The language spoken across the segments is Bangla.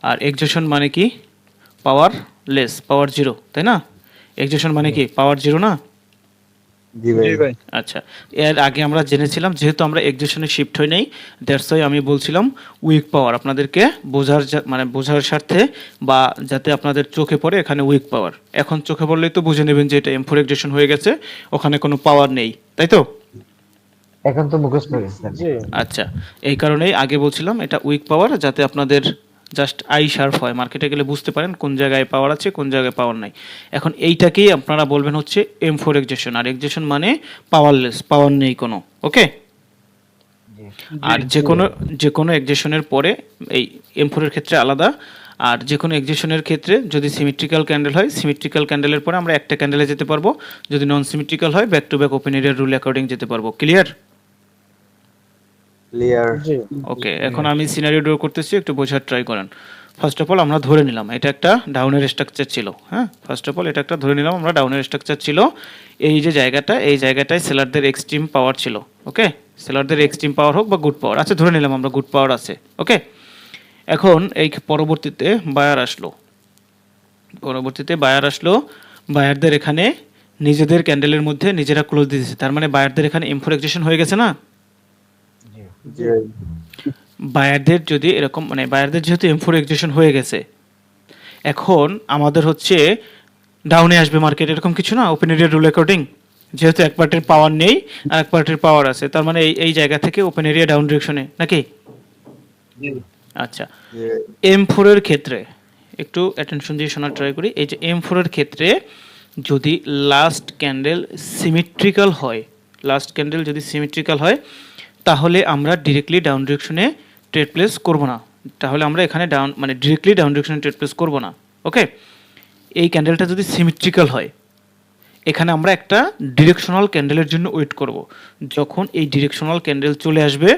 আর এক্সজেশন মানে কি? পাওয়ার লেস, পাওয়ার জিরো, তাই না? এক্সজেশন মানে কি? পাওয়ার জিরো না? জি ভাই। আচ্ছা, এর আগে আমরা জেনেছিলাম যেহেতু আমরা এক্সজেশনে শিফট হই নাই, দ্যাটস ওয়াই আমি বলছিলাম উইক পাওয়ার আপনাদেরকে মানে বোঝার স্বার্থে, বা যাতে আপনাদের চোখে পড়ে এখানে উইক পাওয়ার। এখন চোখে পড়লেই তো বুঝে নেবেন যে এটা M4 এক্সজেশন হয়ে গেছে, ওখানে কোনো পাওয়ার নেই, তাই তো? এখন তো মুখস্থ হয়ে গেছে। আচ্ছা, এই কারণেই আগে বলছিলাম এটা উইক পাওয়ার, যাতে আপনাদের জাস্ট আই শার্প হয়, মার্কেটে গেলে বুঝতে পারেন কোন জায়গায় পাওয়ার আছে কোন জায়গায় পাওয়ার নাই। এখন এইটাকেই আপনারা বলবেন হচ্ছে M4 এক্সজেশন, আর এক্সজেশন মানে পাওয়ারলেস, পাওয়ার নেই কোনো। ওকে, আর যে কোনো এক্সজেশনের পরে এই M4 এর ক্ষেত্রে আলাদা, আর যে কোনো এক্সজেশনের ক্ষেত্রে যদি সিমেট্রিক্যাল ক্যান্ডেল হয়, সিমেট্রিক্যাল ক্যান্ডেলের পরে আমরা একটা ক্যান্ডেলে যেতে পারবো, যদি নন সিমেট্রিক্যাল হয় ব্যাক টু ব্যাক ওপেন এরিয়ার রুল অ্যাকর্ডিং যেতে পারবো। ক্লিয়ার? ক্লিয়ার। ওকে, এখন আমি সিনারিও ড্র করতেছি, একটু বোঝার ট্রাই করেন। ফার্স্ট অফ অল আমরা ধরে নিলাম এটা একটা ডাউনের স্ট্রাকচার ছিল। হ্যাঁ, ফার্স্ট অফ অল এটা একটা ধরে নিলাম আমরা ডাউনের স্ট্রাকচার ছিল। এই যে জায়গাটা, এই জায়গাটায় সেলারদের এক্সট্রিম পাওয়ার ছিল। ওকে, সেলারদের এক্সট্রিম পাওয়ার হোক বা গুড পাওয়ার, আচ্ছা ধরে নিলাম আমরা গুড পাওয়ার আছে। ওকে, এখন এই পরবর্তীতে বায়ার আসলো, বায়ারদের এখানে নিজেদের ক্যান্ডেলের মধ্যে নিজেরা ক্লোজ দিয়েছে, তার মানে বায়ারদের এখানে M4 এক্সজেশন হয়ে গেছে না? জি ভাই। বায়ারদের যদি এরকম, মানে বায়ারদের যেহেতু M4 এক্সজেশন হয়ে গেছে, এখন আমাদের হচ্ছে ডাউনে আসবে মার্কেট, এরকম কিছু না? ওপেন এরিয়া রুল অ্যাকর্ডিং যেহেতু এক পার্টির পাওয়ার নেই আর এক পার্টির পাওয়ার আছে, তার মানে এই জায়গা থেকে ওপেন এরিয়া ডাউন ডিরেকশনে, নাকি? আচ্ছা, M4 এর ক্ষেত্রে একটু অ্যাটেনশন দিয়ে শোনার ট্রাই করি। এই যে M4 এর ক্ষেত্রে যদি লাস্ট ক্যান্ডেল সিমেট্রিক্যাল হয়, তাহলে আমরা ডিরেক্টলি ডাউন ডিরেকশনে ট্রেড প্লেস করব না, তাহলে আমরা এখানে ডাউন মানে ডিরেক্টলি ডাউন ডিরেকশনে ট্রেড প্লেস করব না। ওকে, এই ক্যান্ডেলটা যদি সিমেট্রিক্যাল হয়, এখানে আমরা একটা ডিরেকশনাল ক্যান্ডেলের জন্য ওয়েট করব। যখন এই ডিরেকশনাল ক্যান্ডেল চলে আসবে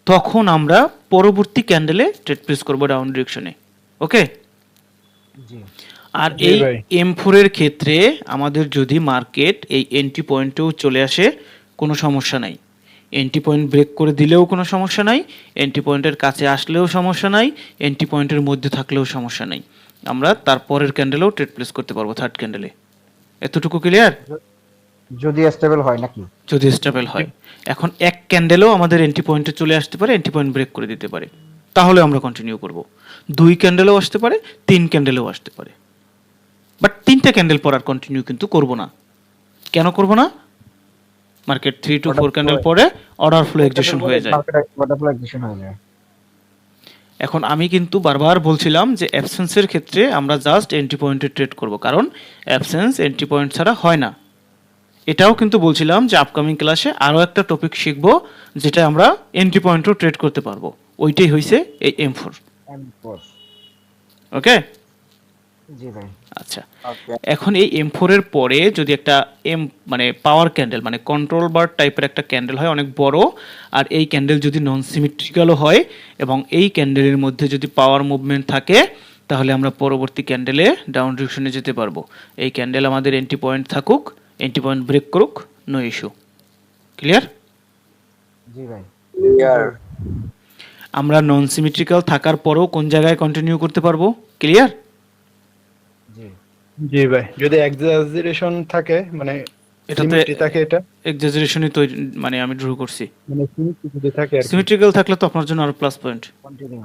তখন আমরা পরবর্তী ক্যান্ডেলে ট্রেড প্লেস করব ডাউন ডিরেকশনে। ওকে, আর এই M4 এর ক্ষেত্রে আমাদের যদি মার্কেট এই এন্ট্রি পয়েন্টেও চলে আসে কোনো সমস্যা নাই, এন্ট্রি পয়েন্ট ব্রেক করে দিলেও কোনো সমস্যা নাই, এন্ট্রি পয়েন্টের কাছে আসলেও সমস্যা নাই, এন্ট্রি পয়েন্টের মধ্যে থাকলেও সমস্যা নাই, আমরা তারপরের ক্যান্ডেলেও ট্রেড প্লেস করতে পারবো, থার্ড ক্যান্ডেলে। এতটুকু ক্লিয়ার? যদি স্টেবল হয় নাকি? যদি স্টেবল হয়। এখন এক ক্যান্ডেলও আমাদের এন্ট্রি পয়েন্টে চলে আসতে পারে, এন্ট্রি পয়েন্ট ব্রেক করে দিতে পারে, তাহলে আমরা কন্টিনিউ করব। দুই ক্যান্ডেলও আসতে পারে, তিন ক্যান্ডেলও আসতে পারে, বাট তিনটা ক্যান্ডেল পর আর কন্টিনিউ কিন্তু করব না। কেন করব না? মার্কেট 3 to 4 ক্যান্ডেল পরে অর্ডার ফ্লো এক্সিকিউশন হয়ে যায়। এখন আমি কিন্তু বারবার বলছিলাম যে অ্যাবসেন্সের ক্ষেত্রে আমরা জাস্ট এন্ট্রি পয়েন্টে ট্রেড করব, কারণ অ্যাবসেন্স এন্ট্রি পয়েন্ট ছাড়া হয় না। এটাও কিন্তু বলছিলাম যে আপকামিং ক্লাসে আরও একটা টপিক শিখব যেটা আমরা এন্ট্রি পয়েন্টও ট্রেড করতে পারবো, ওইটাই হয়েছে এই M4। ওকে, জি ভাই। আচ্ছা, এখন এই M4 এর পরে যদি একটা মানে পাওয়ার ক্যান্ডেল মানে কন্ট্রোল বার টাইপের একটা ক্যান্ডেল হয় অনেক বড়, আর এই ক্যান্ডেল যদি নন সিমেট্রিক্যালও হয় এবং এই ক্যান্ডেলের মধ্যে যদি পাওয়ার মুভমেন্ট থাকে, তাহলে আমরা পরবর্তী ক্যান্ডেলে ডাউন ডিরেকশনে যেতে পারবো। এই ক্যান্ডেল আমাদের এন্ট্রি পয়েন্ট থাকুক, এন্ট্রি পয়েন্ট ব্রেক করুক, নো ইস্যু। ক্লিয়ার? জি ভাই। ক্লিয়ার। আমরা নন সিমেট্রিক্যাল থাকার পরেও কোন জায়গায় কন্টিনিউ করতে পারবো? ক্লিয়ার? জি ভাই, যদি এক্সাজারেশন থাকে মানে এটাতে সিমেট্রি থাকে, এটা এক্সাজারেশনই মানে আমি ড্র করছি। মানে সিমেট্রি যদি থাকে আর কি। সিমেট্রিক্যাল থাকলে তো আপনার জন্য আরো প্লাস পয়েন্ট। কন্টিনিউ।